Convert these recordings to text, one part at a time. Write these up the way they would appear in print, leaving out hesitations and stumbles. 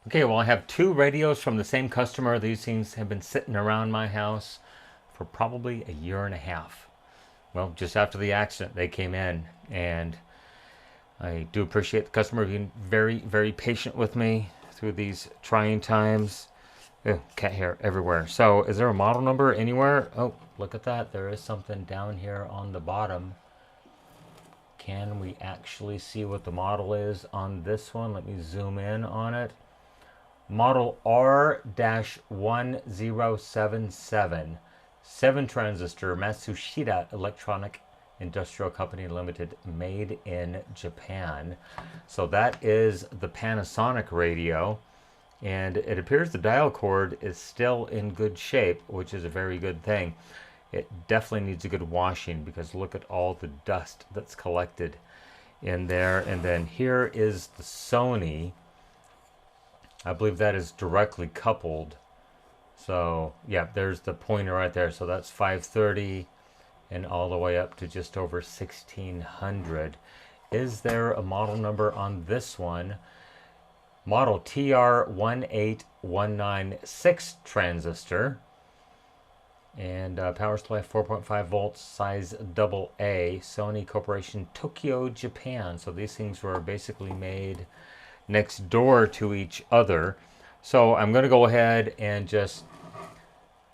Okay, well, I have two radios from the same customer. These things have been sitting around my house for probably a year and a half. Well, just after the accident, they came in, and I do appreciate the customer being very, very patient with me through these trying times. Ew, cat hair everywhere. So, is there a model number anywhere? Oh, look at that. There is something down here on the bottom. Can we actually see what the model is on this one? Let me zoom in on it. Model R-1077, 7 transistor, Matsushita Electronic Industrial Company Limited, made in Japan. So that is the Panasonic radio, and it appears the dial cord is still in good shape, which is a very good thing. It definitely needs a good washing because look at all the dust that's collected in there. And then here is the Sony. I believe that is directly coupled. So yeah, there's the pointer right there. So that's 530 and all the way up to just over 1600. Is there a model number on this one? Model TR-18196 transistor. And power supply 4.5 volts, size AA, Sony Corporation, Tokyo, Japan. So these things were basically made next door to each other. So I'm going to go ahead and just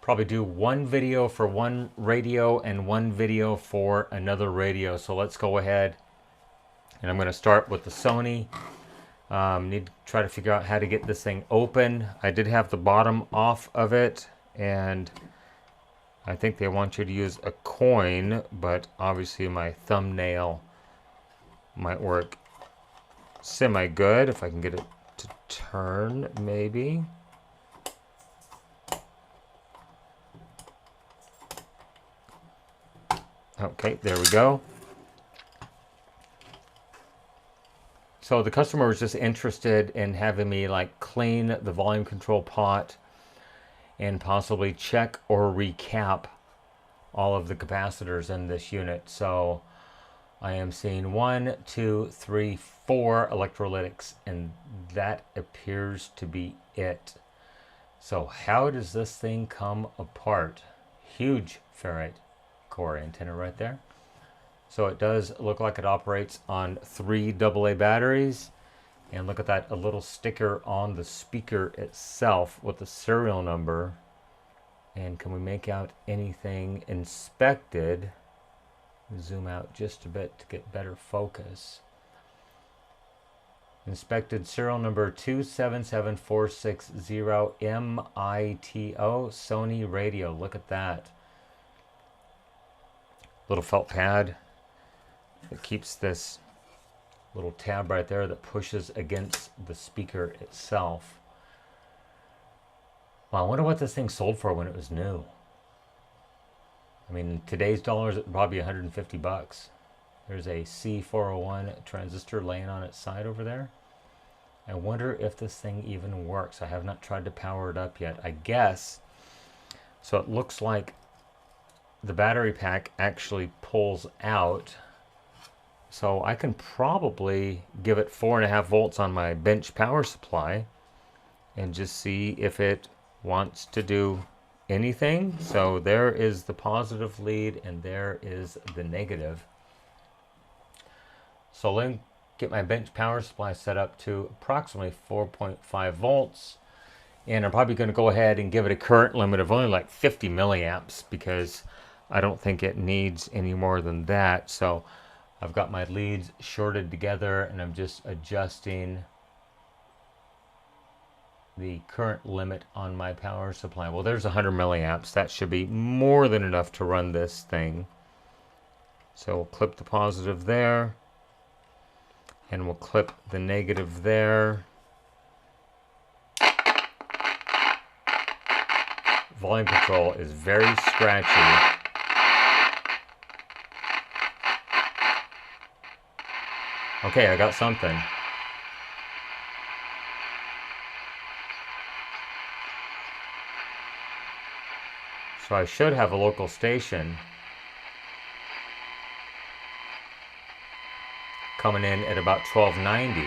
probably do one video for one radio and one video for another radio. So let's go ahead, and I'm going to start with the Sony. Need to try to figure out how to get this thing open. I did have the bottom off of it, and I think they want you to use a coin, but obviously my thumbnail might work semi-good if I can get it to turn, maybe. Okay, there we go. So the customer was just interested in having me like clean the volume control pot and possibly check or recap all of the capacitors in this unit. So I am seeing 1, 2, 3, 4 electrolytics, and that appears to be it. So how does this thing come apart? Huge ferrite core antenna right there. So it does look like it operates on 3 AA batteries. And look at that, a little sticker on the speaker itself with the serial number. And can we make out anything inspected? Zoom out just a bit to get better focus. Inspected serial number 277460 MITO, Sony radio. Look at that. Little felt pad that keeps this little tab right there that pushes against the speaker itself. Well, I wonder what this thing sold for when it was new. I mean, in today's dollars, it would probably be 150 bucks. There's a C401 transistor laying on its side over there. I wonder if this thing even works. I have not tried to power it up yet. I guess. So it looks like the battery pack actually pulls out. So I can probably give it 4.5 volts on my bench power supply and just see if it wants to do anything. So there is the positive lead and there is the negative. So let me get my bench power supply set up to approximately 4.5 volts. And I'm probably going to go ahead and give it a current limit of only like 50 milliamps because I don't think it needs any more than that. So I've got my leads shorted together and I'm just adjusting the current limit on my power supply. Well, there's 100 milliamps. That should be more than enough to run this thing. So we'll clip the positive there and we'll clip the negative there. Volume control is very scratchy. Okay, I got something. So I should have a local station coming in at about 1290.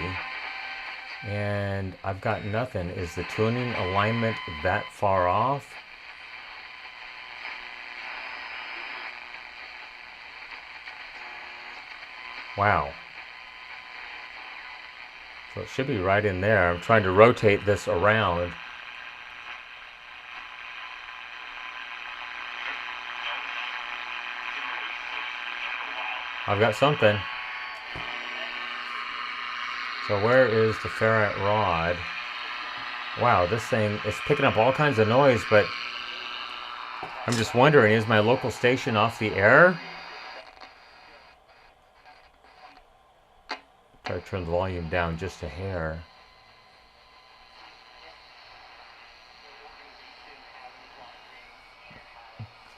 And I've got nothing. Is the tuning alignment that far off? Wow. So it should be right in there. I'm trying to rotate this around. I've got something. So where is the ferrite rod? Wow, this thing is picking up all kinds of noise, but I'm just wondering, is my local station off the air? Try to turn the volume down just a hair.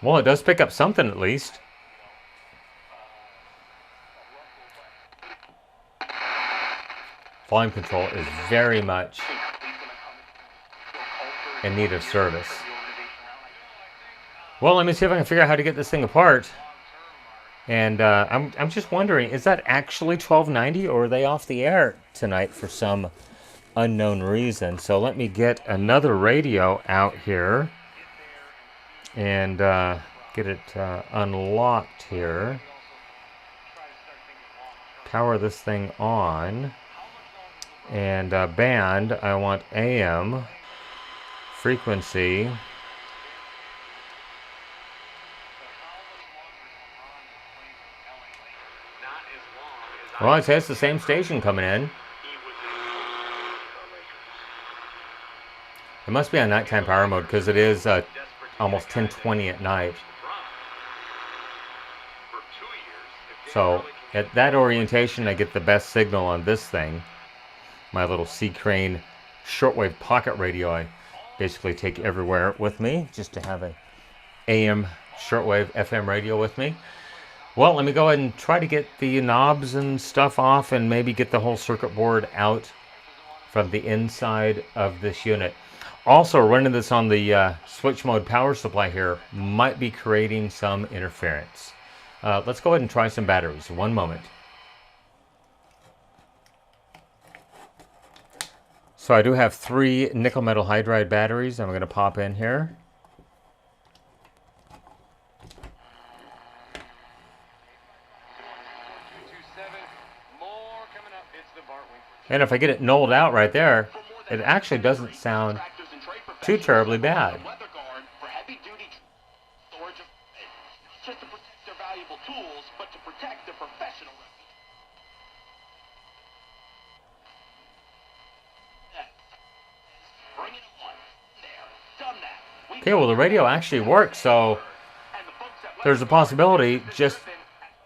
Well, it does pick up something at least. Volume control is very much in need of service. Well, let me see if I can figure out how to get this thing apart. And I'm just wondering, is that actually 1290 or are they off the air tonight for some unknown reason? So let me get another radio out here and get it unlocked here. Power this thing on. And band, I want AM. Frequency. Well, I'd say it's the same station coming in. It must be on nighttime power mode because it is almost 10:20 at night. So at that orientation, I get the best signal on this thing. My little C Crane shortwave pocket radio I basically take everywhere with me just to have an AM shortwave FM radio with me. Well, let me go ahead and try to get the knobs and stuff off and maybe get the whole circuit board out from the inside of this unit. Also, running this on the switch mode power supply here might be creating some interference. Let's go ahead and try some batteries. One moment. So I do have 3 nickel metal hydride batteries I'm going to pop in here. And if I get it nulled out right there, it actually doesn't sound too terribly bad. Okay, well the radio actually works, so there's a possibility just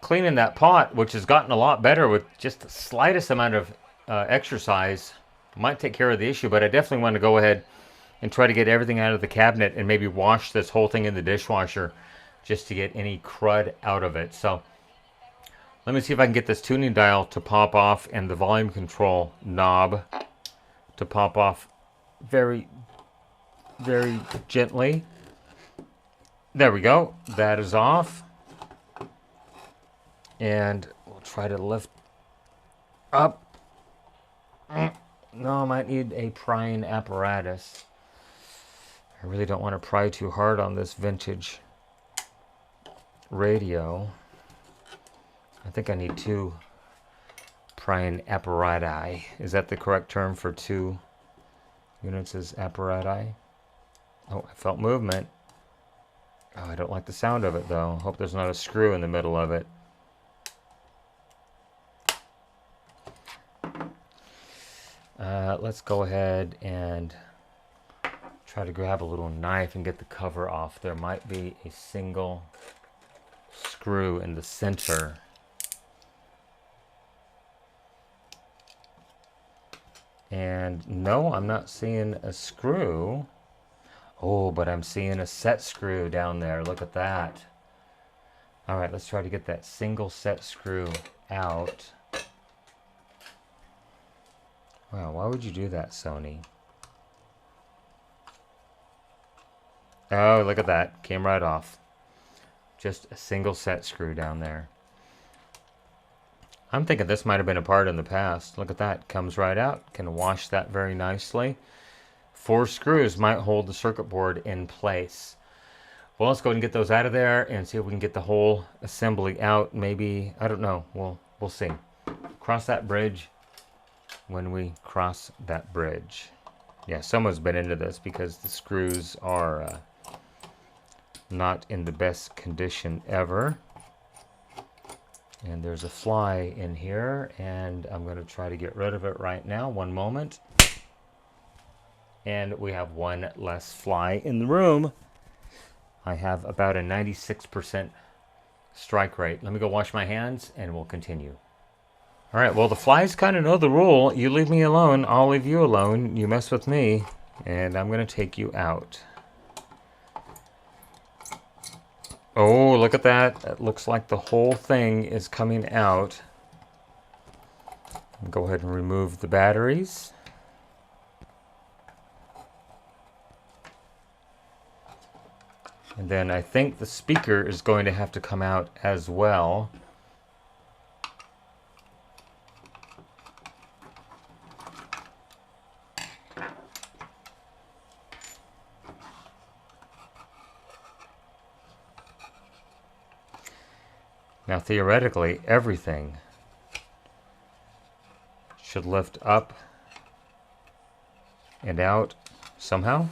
cleaning that pot, which has gotten a lot better with just the slightest amount of exercise, might take care of the issue. But I definitely want to go ahead and try to get everything out of the cabinet and maybe wash this whole thing in the dishwasher just to get any crud out of it. So let me see if I can get this tuning dial to pop off and the volume control knob to pop off very, very gently. There we go. That is off. And we'll try to lift up. No, I might need a prying apparatus. I really don't want to pry too hard on this vintage radio. I think I need 2 prying apparati. Is that the correct term for 2 units as apparati? Oh, I felt movement. Oh, I don't like the sound of it though. Hope there's not a screw in the middle of it. Let's go ahead and try to grab a little knife and get the cover off. There might be a single screw in the center. And no, I'm not seeing a screw. Oh, but I'm seeing a set screw down there. Look at that. All right, let's try to get that single set screw out. Wow, why would you do that, Sony? Oh, look at that. Came right off. Just a single set screw down there. I'm thinking this might have been a part in the past. Look at that. Comes right out. Can wash that very nicely. 4 screws might hold the circuit board in place. Well, let's go ahead and get those out of there and see if we can get the whole assembly out. Maybe, I don't know. We'll see. Cross that bridge when we cross that bridge. Yeah, someone's been into this because the screws are not in the best condition ever. And there's a fly in here, and I'm going to try to get rid of it right now. One moment. And we have one less fly in the room. I have about a 96% strike rate. Let me go wash my hands, and we'll continue. All right, well, the flies kind of know the rule. You leave me alone, I'll leave you alone. You mess with me, and I'm going to take you out. Oh, look at that. It looks like the whole thing is coming out. Go ahead and remove the batteries. And then I think the speaker is going to have to come out as well. Now, theoretically, everything should lift up and out somehow.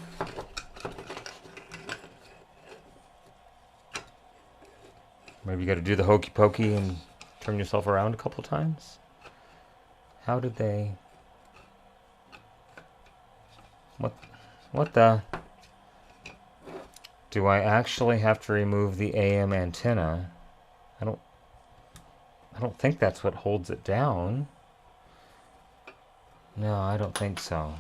Maybe you got to do the hokey pokey and turn yourself around a couple times. How did they... What the... Do I actually have to remove the AM antenna? I don't think that's what holds it down. No, I don't think so.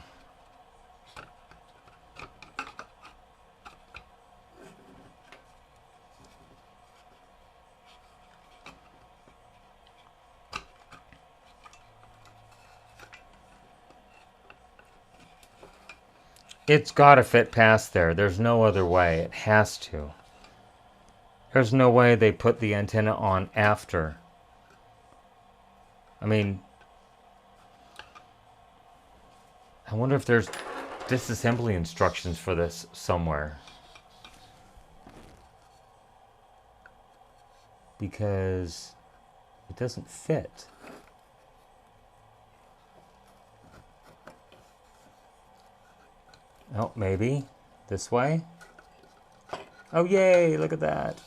It's got to fit past there. There's no other way. It has to. There's no way they put the antenna on after. I mean, I wonder if there's disassembly instructions for this somewhere. Because it doesn't fit. Oh, maybe this way. Oh, yay, look at that.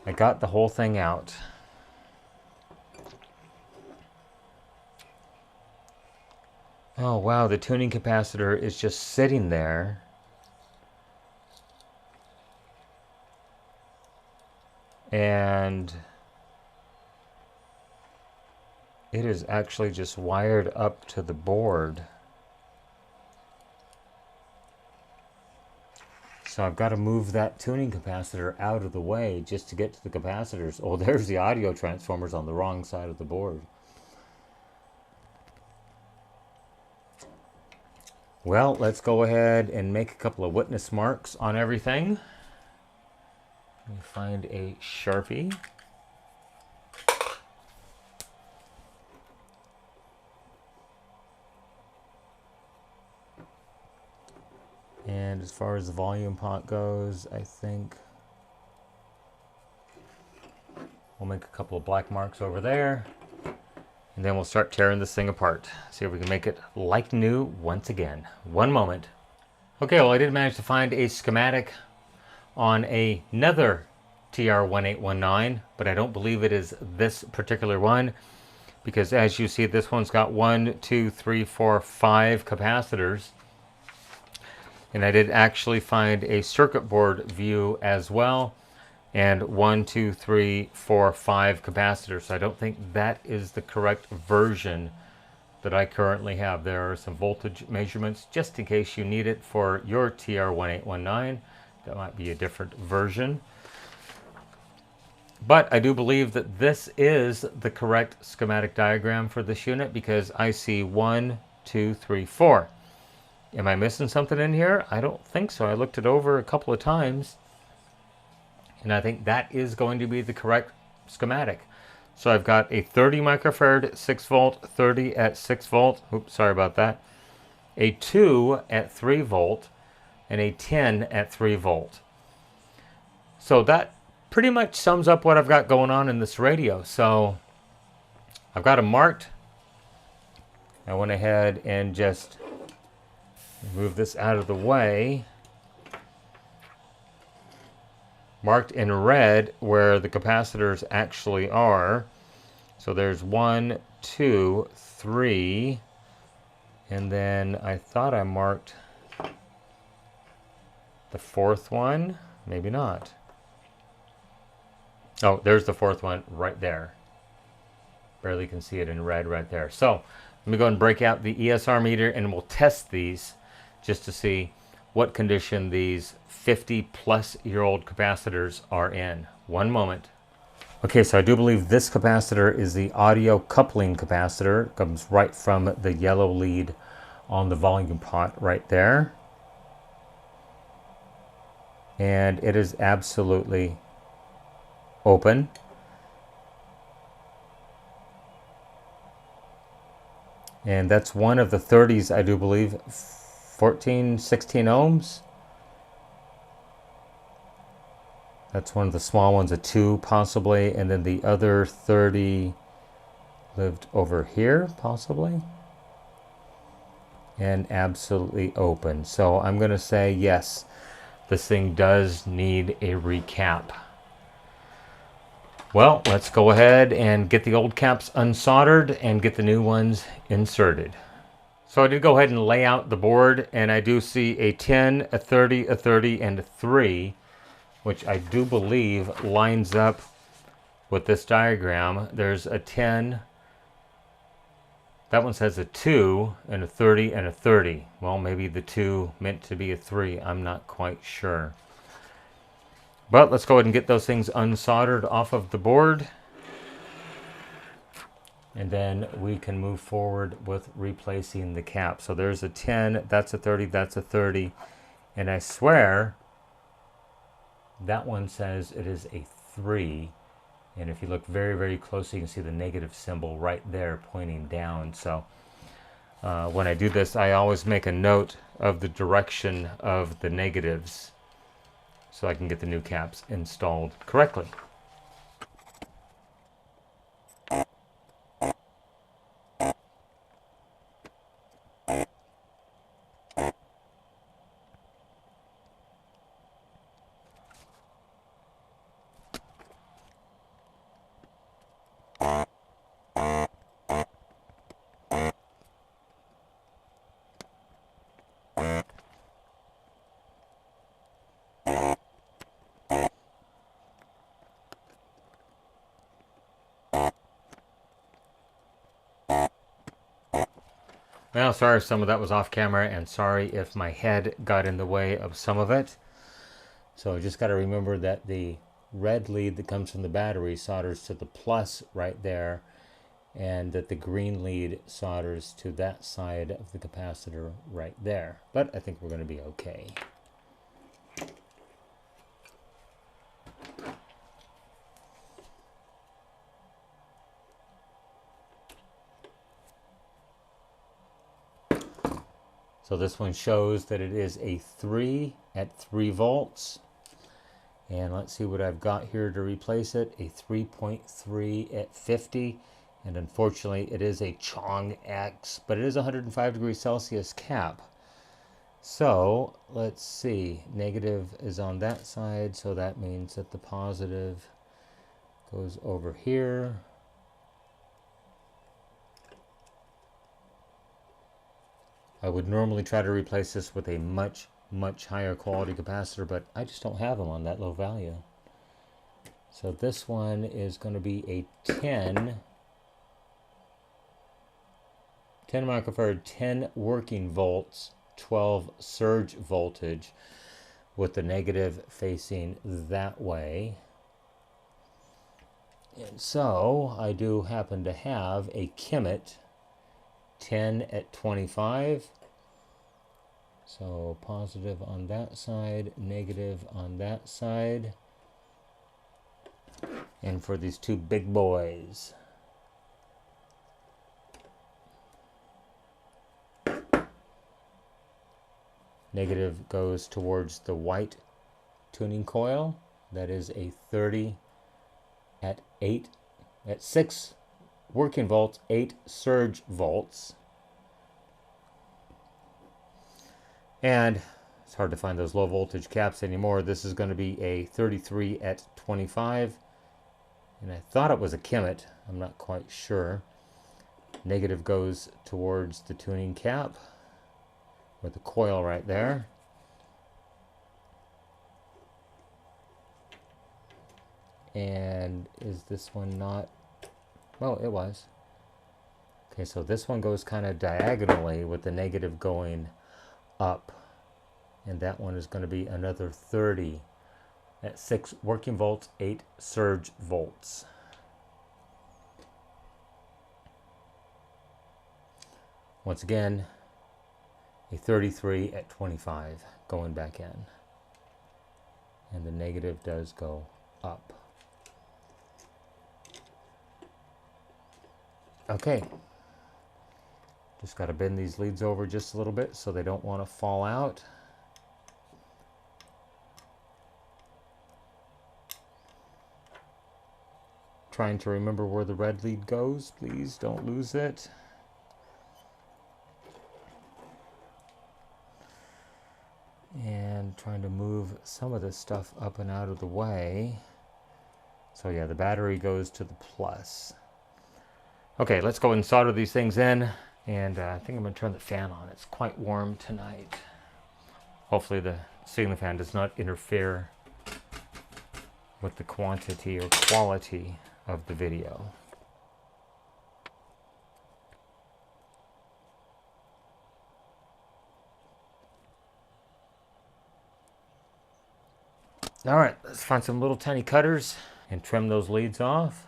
I got the whole thing out. Oh, wow, the tuning capacitor is just sitting there. And it is actually just wired up to the board. So I've got to move that tuning capacitor out of the way just to get to the capacitors. Oh, there's the audio transformers on the wrong side of the board. Well, let's go ahead and make a couple of witness marks on everything. Let me find a Sharpie. And as far as the volume pot goes, I think we'll make a couple of black marks over there. And then we'll start tearing this thing apart. See if we can make it like new once again. One moment. Okay, well, I did manage to find a schematic on another TR-1819, but I don't believe it is this particular one, because as you see, this one's got 1, 2, 3, 4, 5 capacitors. And I did actually find a circuit board view as well, and 1, 2, 3, 4, 5 capacitors. So I don't think that is the correct version that I currently have. There are some voltage measurements just in case you need it for your TR-1819. That might be a different version. But I do believe that this is the correct schematic diagram for this unit, because I see 1, 2, 3, 4. Am I missing something in here? I don't think so. I looked it over a couple of times, and I think that is going to be the correct schematic. So I've got a 30 microfarad 6 volt, 30 at 6 volt. Oops, sorry about that. A 2 at 3 volt, and a 10 at 3 volt. So that pretty much sums up what I've got going on in this radio. So I've got them marked. I went ahead and just move this out of the way. Marked in red where the capacitors actually are. So there's 1, 2, 3, and then I thought I marked the fourth one. Maybe not. Oh, there's the fourth one right there. Barely can see it in red right there. So let me go and break out the ESR meter and we'll test these just to see what condition these 50-plus-year-old capacitors are in. One moment. Okay, so I do believe this capacitor is the audio coupling capacitor. It comes right from the yellow lead on the volume pot right there. And it is absolutely open. And that's one of the 30s, I do believe, 14, 16 ohms. That's one of the small ones, a 2 possibly, and then the other 30 lived over here possibly. And absolutely open. So I'm going to say yes, this thing does need a recap. Well, let's go ahead and get the old caps unsoldered and get the new ones inserted. So I did go ahead and lay out the board, and I do see a 10, a 30, a 30, and a 3, which I do believe lines up with this diagram. There's a 10, that one says a 2, and a 30, and a 30. Well, maybe the 2 meant to be a 3. I'm not quite sure. But let's go ahead and get those things unsoldered off of the board. And then we can move forward with replacing the cap. So there's a 10, that's a 30, that's a 30. And I swear that one says it is a 3. And if you look very, very closely, you can see the negative symbol right there pointing down. So when I do this, I always make a note of the direction of the negatives so I can get the new caps installed correctly. Well, sorry if some of that was off camera, and sorry if my head got in the way of some of it. So I just got to remember that the red lead that comes from the battery solders to the plus right there, and that the green lead solders to that side of the capacitor right there. But I think we're going to be okay. So this one shows that it is a 3 at 3 volts. And let's see what I've got here to replace it. A 3.3 at 50. And unfortunately, it is a Chong X, but it is a 105 degrees Celsius cap. So let's see. Negative is on that side, so that means that the positive goes over here. I would normally try to replace this with a much higher quality capacitor, but I just don't have them on that low value. So this one is going to be a 10 microfarad, 10 working volts, 12 surge voltage, with the negative facing that way. And so I do happen to have a Kimmit 10 at 25. So positive on that side, negative on that side. And for these two big boys, negative goes towards the white tuning coil. That is a 30 at 6 working volts, 8 surge volts. And it's hard to find those low voltage caps anymore. This is going to be a 33 at 25. And I thought it was a Kemet. I'm not quite sure. Negative goes towards the tuning cap with the coil right there. And is this one not? Well, it was. Okay, so this one goes kind of diagonally with the negative going up. And that one is going to be another 30 at 6 working volts, 8 surge volts. Once again, a 33 at 25 going back in. And the negative does go up. Okay. Just got to bend these leads over just a little bit so they don't want to fall out. Trying to remember where the red lead goes. Please don't lose it. And trying to move some of this stuff up and out of the way. So yeah, the battery goes to the plus. Okay, let's go and solder these things in. And I think I'm going to turn the fan on. It's quite warm tonight. Hopefully the ceiling fan does not interfere with the quantity or quality of the video. All right, let's find some little tiny cutters and trim those leads off.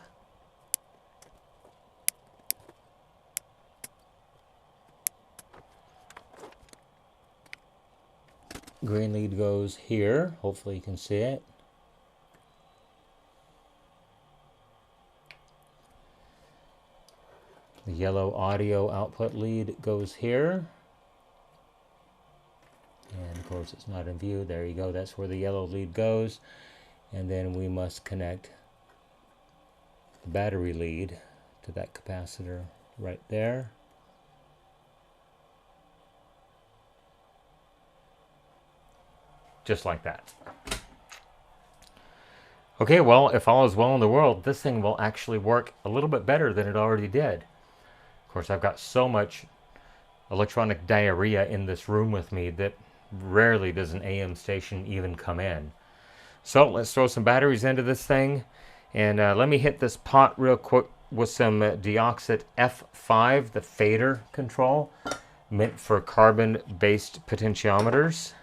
Green lead goes here. Hopefully you can see it. The yellow audio output lead goes here. And of course it's not in view. There you go. That's where the yellow lead goes. And then we must connect the battery lead to that capacitor right there. Just like that. Okay, well, if all is well in the world, this thing will actually work a little bit better than it already did. Of course, I've got so much electronic diarrhea in this room with me that rarely does an AM station even come in. So let's throw some batteries into this thing. And let me hit this pot real quick with some Deoxit F5, the fader control, meant for carbon-based potentiometers.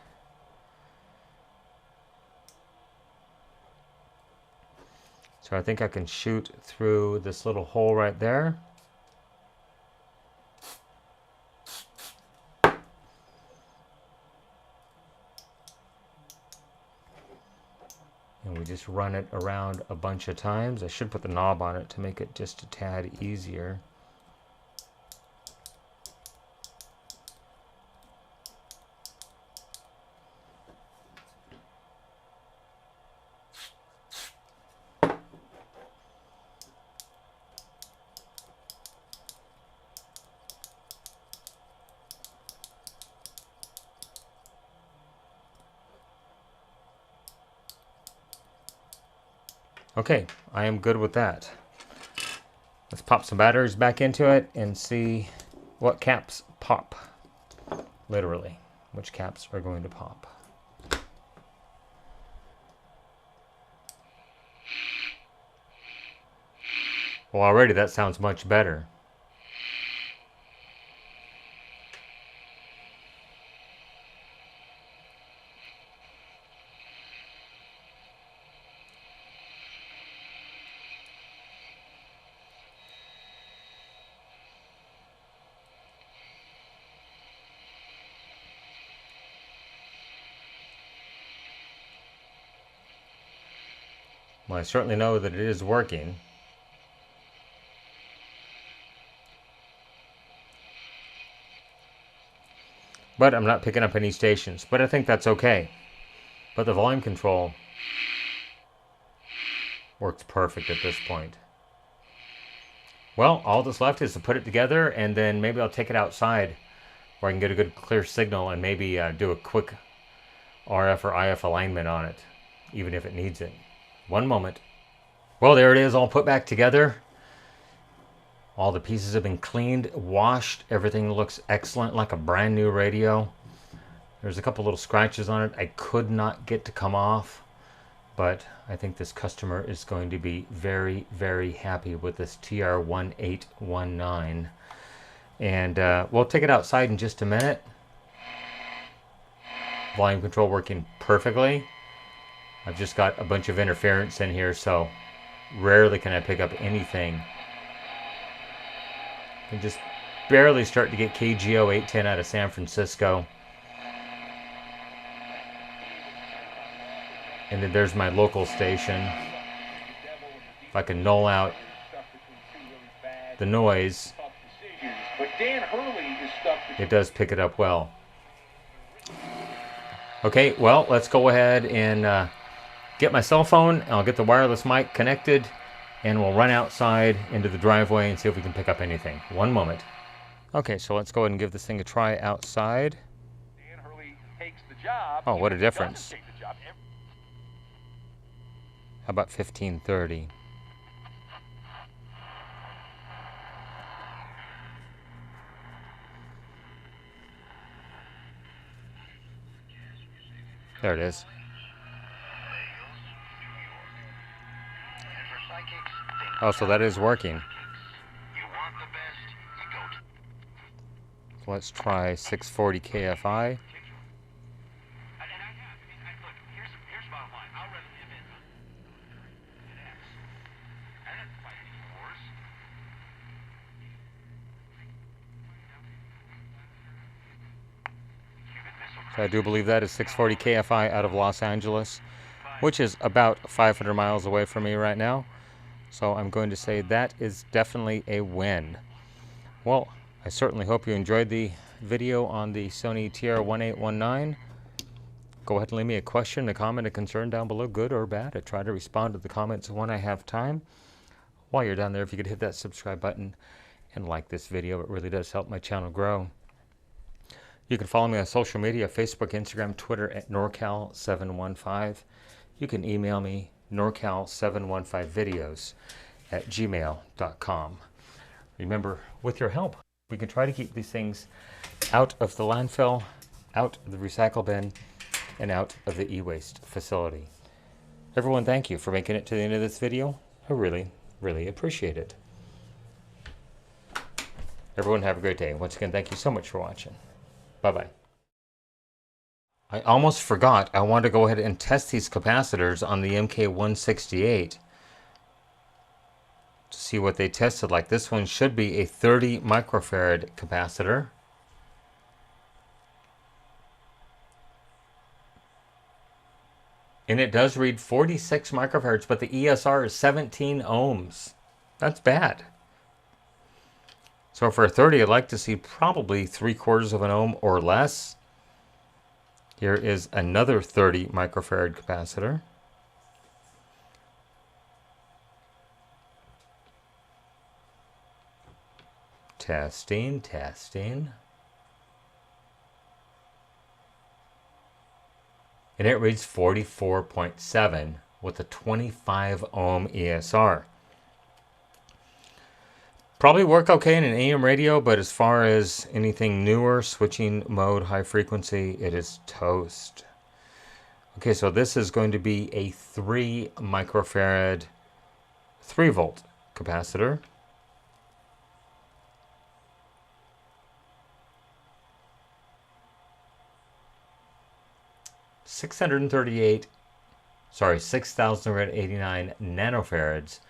So I think I can shoot through this little hole right there. And we just run it around a bunch of times. I should put the knob on it to make it just a tad easier. Okay, I am good with that. Let's pop some batteries back into it and see what caps pop. Literally, which caps are going to pop. Well, already that sounds much better. Well, I certainly know that it is working. But I'm not picking up any stations. But I think that's okay. But the volume control works perfect at this point. Well, all that's left is to put it together, and then maybe I'll take it outside where I can get a good clear signal and maybe do a quick RF or IF alignment on it, even if it needs it. One moment. Well, there it is, all put back together. All the pieces have been cleaned, washed. Everything looks excellent, like a brand new radio. There's a couple little scratches on it I could not get to come off, but I think this customer is going to be very, very happy with this TR-1819. And we'll take it outside in just a minute. Volume control working perfectly. I've just got a bunch of interference in here, so rarely can I pick up anything. I'm just barely starting to get KGO 810 out of San Francisco. And then there's my local station. If I can null out the noise, it does pick it up well. Okay, well, let's go ahead and get my cell phone. I'll get the wireless mic connected, and we'll run outside into the driveway and see if we can pick up anything. One moment. Okay, so let's go ahead and give this thing a try outside. Oh, what a difference. How about 1530? There it is. Oh, so that is working. So let's try 640 KFI. So I do believe that is 640 KFI out of Los Angeles, which is about 500 miles away from me right now. So I'm going to say that is definitely a win. Well, I certainly hope you enjoyed the video on the Sony TR-1819. Go ahead and leave me a question, a comment, a concern down below, good or bad. I try to respond to the comments when I have time. While you're down there, if you could hit that subscribe button and like this video, it really does help my channel grow. You can follow me on social media, Facebook, Instagram, Twitter at NorCal715. You can email me, norcal715videos@gmail.com. Remember, with your help, we can try to keep these things out of the landfill, out of the recycle bin, and out of the e-waste facility. Everyone, thank you for making it to the end of this video. I really, really appreciate it. Everyone, have a great day. Once again, thank you so much for watching. Bye-bye. I almost forgot. I want to go ahead and test these capacitors on the MK168 to see what they tested like. This one should be a 30 microfarad capacitor. And it does read 46 microfarads, but the ESR is 17 ohms. That's bad. So for a 30, I'd like to see probably 3/4 of an ohm or less. Here is another 30 microfarad capacitor. Testing, testing. And it reads 44.7 with a 25 ohm ESR. Probably work okay in an AM radio, but as far as anything newer, switching mode, high frequency, it is toast. Okay, so this is going to be a 3 microfarad, 3 volt capacitor. $689 nanofarads,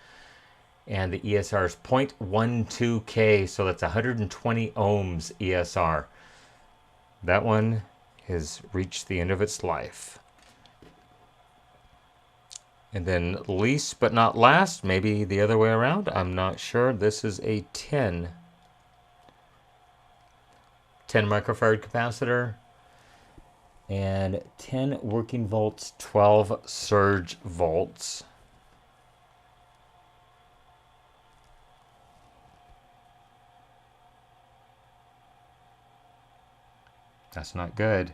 and the ESR is 0.12K, so that's 120 ohms ESR. That one has reached the end of its life. And then least but not last, maybe the other way around, I'm not sure. This is a 10 microfarad capacitor and 10 working volts, 12 surge volts. That's not good.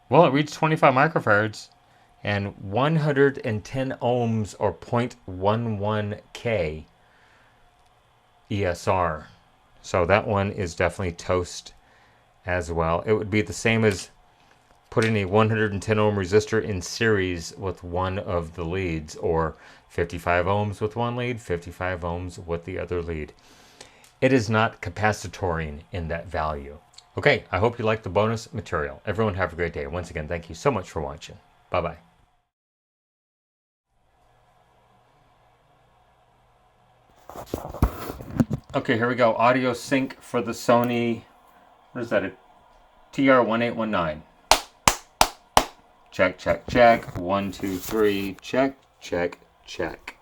Well, it reached 25 microfarads and 110 ohms or 0.11 K ESR. So that one is definitely toast as well. It would be the same as putting a 110 ohm resistor in series with one of the leads, or 55 ohms with one lead, 55 ohms with the other lead. It is not capacitoring in that value. Okay, I hope you liked the bonus material. Everyone have a great day. Once again, thank you so much for watching. Bye-bye. Okay, here we go. Audio sync for the Sony, what is that, a TR-1819. Check, check, check. 1, 2, 3. Check, check, check.